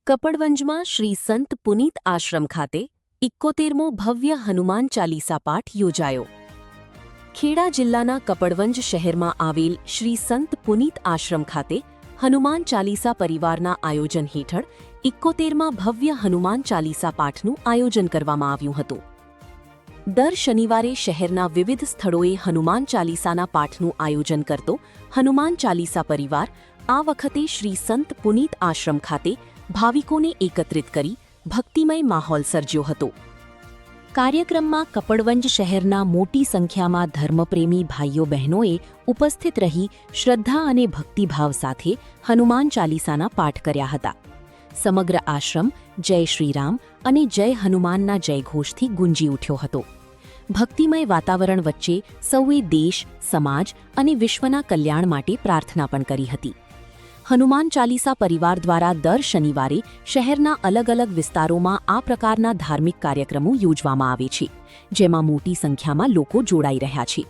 કપડવંજમાં શ્રી સંત પુનીત આશ્રમ ખાતે 71મો ભવ્ય હનુમાન ચાલીસા પાઠ યોજાયો. ખેડા જિલ્લાના કપડવંજ શહેરમાં આવેલ શ્રી સંત પુનીત આશ્રમ ખાતે હનુમાન ચાલીસા પરિવારના આયોજન હેઠળ 71મા ભવ્ય હનુમાન ચાલીસા પાઠનું આયોજન કરવામાં આવ્યું હતું. દર શનિવારે શહેરના વિવિધ સ્થળોએ હનુમાન ચાલીસાના પાઠનું આયોજન કરતો હનુમાન ચાલીસા પરિવાર આ વખતે શ્રી સંત પુનીત આશ્રમ ખાતે ભાવિકોને એકત્રિત કરી ભક્તિમય માહોલ સર્જ્યો હતો. કાર્યક્રમમાં કપડવંજ શહેરના મોટી સંખ્યામાં ધર્મપ્રેમી ભાઈઓ બહેનોએ ઉપસ્થિત રહી શ્રદ્ધા અને ભક્તિભાવ સાથે હનુમાન ચાલીસાના પાઠ કર્યા હતા. સમગ્ર આશ્રમ જય શ્રીરામ અને જય હનુમાનના જયઘોષથી ગુંજી ઉઠ્યો હતો. ભક્તિમય વાતાવરણ વચ્ચે સૌએ દેશ, સમાજ અને વિશ્વના કલ્યાણ માટે પ્રાર્થના પણ કરી હતી. હનુમાન ચાલીસા પરિવાર દ્વારા દર શનિવારે શહેરના અલગ અલગ વિસ્તારોમાં આ પ્રકારના ધાર્મિક કાર્યક્રમો યોજવામાં આવે છે, જેમાં મોટી સંખ્યામાં લોકો જોડાઈ રહ્યા છે.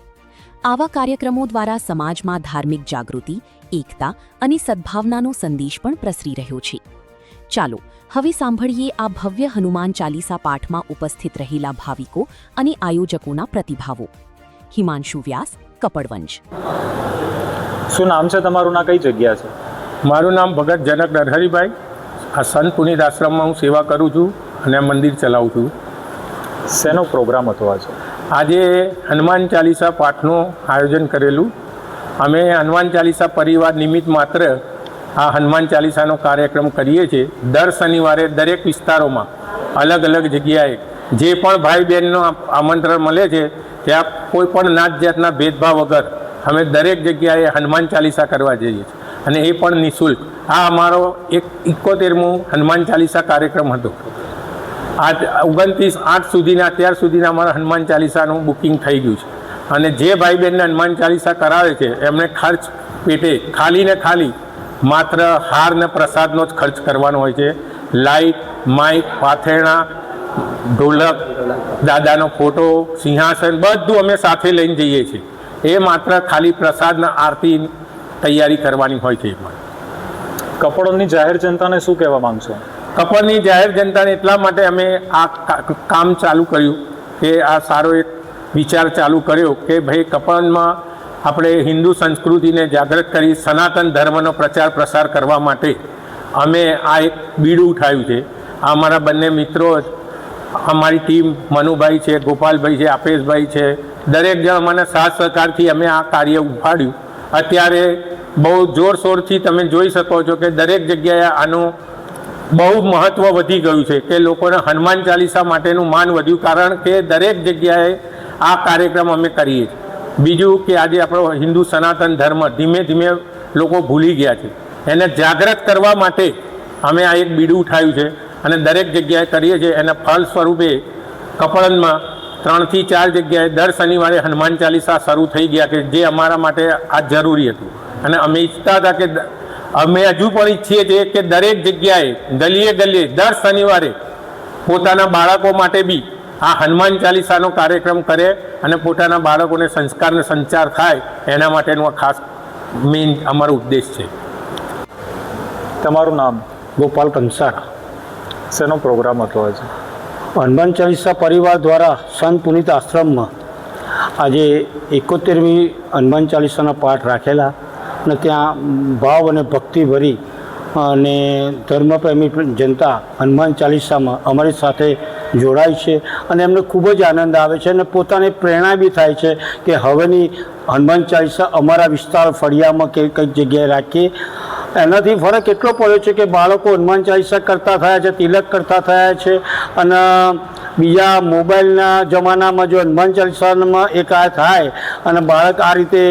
આવા કાર્યક્રમો દ્વારા સમાજમાં ધાર્મિક જાગૃતિ, એકતા અને સદ્ભાવનાનો સંદેશ પણ પ્રસરી રહ્યો છે. ચાલો હવે સાંભળીએ આ ભવ્ય હનુમાન ચાલીસા પાઠમાં ઉપસ્થિત રહેલા ભાવિકો અને આયોજકોના પ્રતિભાવો. હિમાંશુ વ્યાસ, કપડવંજ. શું નામ છે તમારું? ના કઈ જગ્યા છે? મારું નામ ભગત જનક નરહરીભાઈ. આ સંત પુનીત આશ્રમમાં હું સેવા કરું છું અને મંદિર ચલાવું છું. શેનો પ્રોગ્રામ હતો આજે? આજે હનુમાન ચાલીસા પાઠનું આયોજન કરેલું. અમે હનુમાન ચાલીસા પરિવાર નિમિત્ત માત્ર આ હનુમાન ચાલીસાનો કાર્યક્રમ કરીએ છીએ. દર શનિવારે દરેક વિસ્તારોમાં અલગ અલગ જગ્યાએ જે પણ ભાઈ બહેનનો આમંત્રણ મળે છે ત્યાં કોઈ પણ નાત જાતના ભેદભાવ વગર અમે દરેક જગ્યાએ હનુમાન ચાલીસા કરવા જઈએ છીએ, અને એ પણ નિઃશુલ્ક. આ અમારો 71મો હનુમાન ચાલીસા કાર્યક્રમ હતો. આ 29/8 સુધીના અત્યાર સુધીના અમારા હનુમાન ચાલીસાનું બુકિંગ થઈ ગયું છે. અને જે ભાઈ બહેનને હનુમાન ચાલીસા કરાવે છે એમને ખર્ચ પેટે ખાલી ને ખાલી માત્ર હાર ને પ્રસાદનો જ ખર્ચ કરવાનો હોય છે. લાઇટ, માઇક, પાથરણા, ઢોલક, દાદાનો ફોટો, સિંહાસન બધું અમે સાથે લઈને જઈએ છીએ. એ માત્ર ખાલી પ્રસાદના આરતી તૈયારી કરવાની હોય છે. કપડવંજની જાહેર જનતાને શું કહેવા માંગશો? કપડની જાહેર જનતાને એટલા માટે અમે આ કામ ચાલુ કર્યું કે આ સારો એક વિચાર ચાલુ કર્યો કે ભાઈ કપડમાં આપણે હિન્દુ સંસ્કૃતિને જાગૃત કરી સનાતન ધર્મનો પ્રચાર પ્રસાર કરવા માટે અમે આ એક બીડું ઉઠાવ્યું છે. આ અમારા બંને મિત્રો, અમારી ટીમ, મનુભાઈ છે, ગોપાલભાઈ છે, આપેશભાઈ છે, દરેક જણ અમારા સાથ સહકારથી અમે આ કાર્ય ઉપાડ્યું. અત્યારે બહુ જોરશોરથી તમે જોઈ શકો છો કે દરેક જગ્યાએ આનું બહુ મહત્ત્વ વધી ગયું છે કે લોકોને હનુમાન ચાલીસા માટેનું માન વધ્યું, કારણ કે દરેક જગ્યાએ આ કાર્યક્રમ અમે કરીએ છીએ. બીજું કે આજે આપણો હિન્દુ સનાતન ધર્મ ધીમે ધીમે લોકો ભૂલી ગયા છે, એને જાગૃત કરવા માટે અમે આ એક બીડું ઉઠાવ્યું છે અને દરેક જગ્યાએ કરીએ છીએ. એના ફળ સ્વરૂપે કપડવંજમાં 3 થી 4 જગ્યાએ દર શનિવારે હનુમાન ચાલીસા શરૂ થઈ ગયા, કે જે અમારા માટે આ જરૂરી હતું. અને અમે ઈચ્છતા હતા કે અમે હજુ પણ ઈચ્છીએ છીએ કે દરેક જગ્યાએ ગલીએ ગલીએ દર શનિવારે પોતાના બાળકો માટે બી આ હનુમાન ચાલીસાનો કાર્યક્રમ કરે અને પોતાના બાળકોને સંસ્કારનો સંચાર થાય, એના માટેનું આ ખાસ મેઇન અમારો ઉદ્દેશ છે. તમારું નામ? ગોપાલ કંસારા. શેનો પ્રોગ્રામ હતો આજે? હનુમાન ચાલીસા પરિવાર દ્વારા સંત પુનીત આશ્રમમાં આજે 71મી હનુમાન ચાલીસાના પાઠ રાખેલા, અને ત્યાં ભાવ અને ભક્તિ ભરી અને ધર્મપ્રેમી જનતા હનુમાન ચાલીસામાં અમારી સાથે જોડાય છે. અને એમને ખૂબ જ આનંદ આવે છે અને પોતાને પ્રેરણા બી થાય છે કે હવેની હનુમાન ચાલીસા અમારા વિસ્તાર ફળિયામાં કે કઈક જગ્યાએ રાખીએ. એનાથી ફરક એટલો પડ્યો છે કે બાળકો હનુમાન ચાલીસા કરતા થયા છે, તિલક કરતા થયા છે. અને બીજા મોબાઈલના જમાનામાં જો હનુમાન ચાલીસામાં એક આ થાય અને બાળક આ રીતે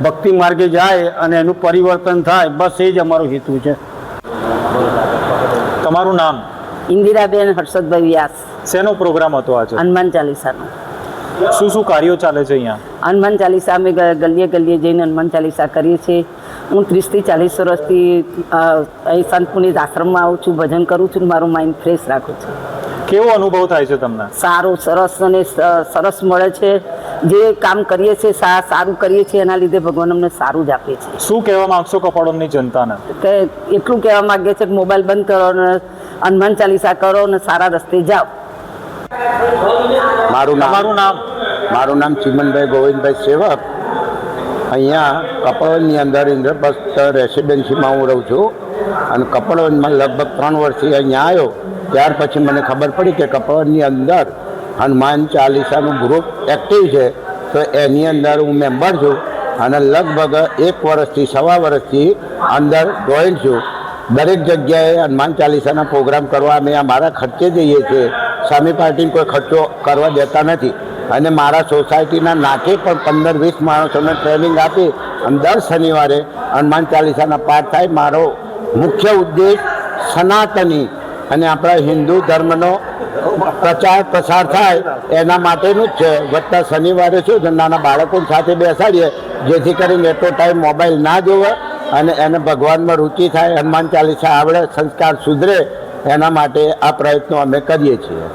ભક્તિ માર્ગે જાય અને એનું પરિવર્તન થાય, બસ એ જ અમારો હેતુ છે. તમારું નામ? ઇન્દિરાબેન હર્ષદભાઈ વ્યાસ. શેનો પ્રોગ્રામ હતો આજે? હનુમાન ચાલીસાનો. શું શું કાર્યો ચાલે છે અહીંયા? હનુમાન ચાલીસા અમે ગલીએ ગલીએ જઈને હનુમાન ચાલીસા કરીએ છીએ. હું 30 થી 40 વર્ષથી અહીં સંત પુનીત આશ્રમમાં આવું છું, ભજન કરું છું, મારું માઇન્ડ ફ્રેશ રાખું છું. કેવો અનુભવ થાય છે તમને? સારું, સરસ અને સરસ મળે છે. જે કામ કરીએ છીએ સારું કરીએ છીએ, એના લીધે ભગવાન અમને સારું જ આપે છે. શું કહેવા માંગશો કપડવંજની જનતાને? કે એટલું કહેવા માંગે છે કે મોબાઈલ બંધ કરો અને હનુમાન ચાલીસા કરો અને સારા રસ્તે જાઓ. તમારું નામ? મારું નામ ચિમનભાઈ ગોવિંદભાઈ સેવક. અહીંયા કપડવંજની અંદર ઇન્દ્રપ્રસ્થ રેસિડેન્સીમાં હું રહું છું અને કપડવંજમાં લગભગ 3 વર્ષથી અહીંયા આવ્યો. ત્યાર પછી મને ખબર પડી કે કપડવંજની અંદર હનુમાન ચાલીસાનું ગ્રુપ એક્ટિવ છે, તો એની અંદર હું મેમ્બર છું અને લગભગ 1 વર્ષથી 1.25 વર્ષથી અંદર જોઈન્ટ છું. દરેક જગ્યાએ હનુમાન ચાલીસાના પ્રોગ્રામ કરવા અમે અમારા ખર્ચે જઈએ છીએ. સામી પાર્ટીને કોઈ ખર્ચો કરવા દેતા નથી અને મારા સોસાયટીના નાકે પણ 15-20 માણસોને ટ્રેનિંગ આપી અને દર શનિવારે હનુમાન ચાલીસાના પાઠ થાય. મારો મુખ્ય ઉદ્દેશ સનાતની અને આપણા હિન્દુ ધર્મનો પ્રચાર પ્રસાર થાય એના માટેનું જ છે. વત્તા શનિવારે શું છે, નાના બાળકો સાથે બેસાડીએ જેથી કરીને એટલો ટાઈમ મોબાઈલ ના જોવે અને એને ભગવાનમાં રુચિ થાય, હનુમાન ચાલીસા આવડે, સંસ્કાર સુધરે, એના માટે આ પ્રયત્નો અમે કરીએ છીએ.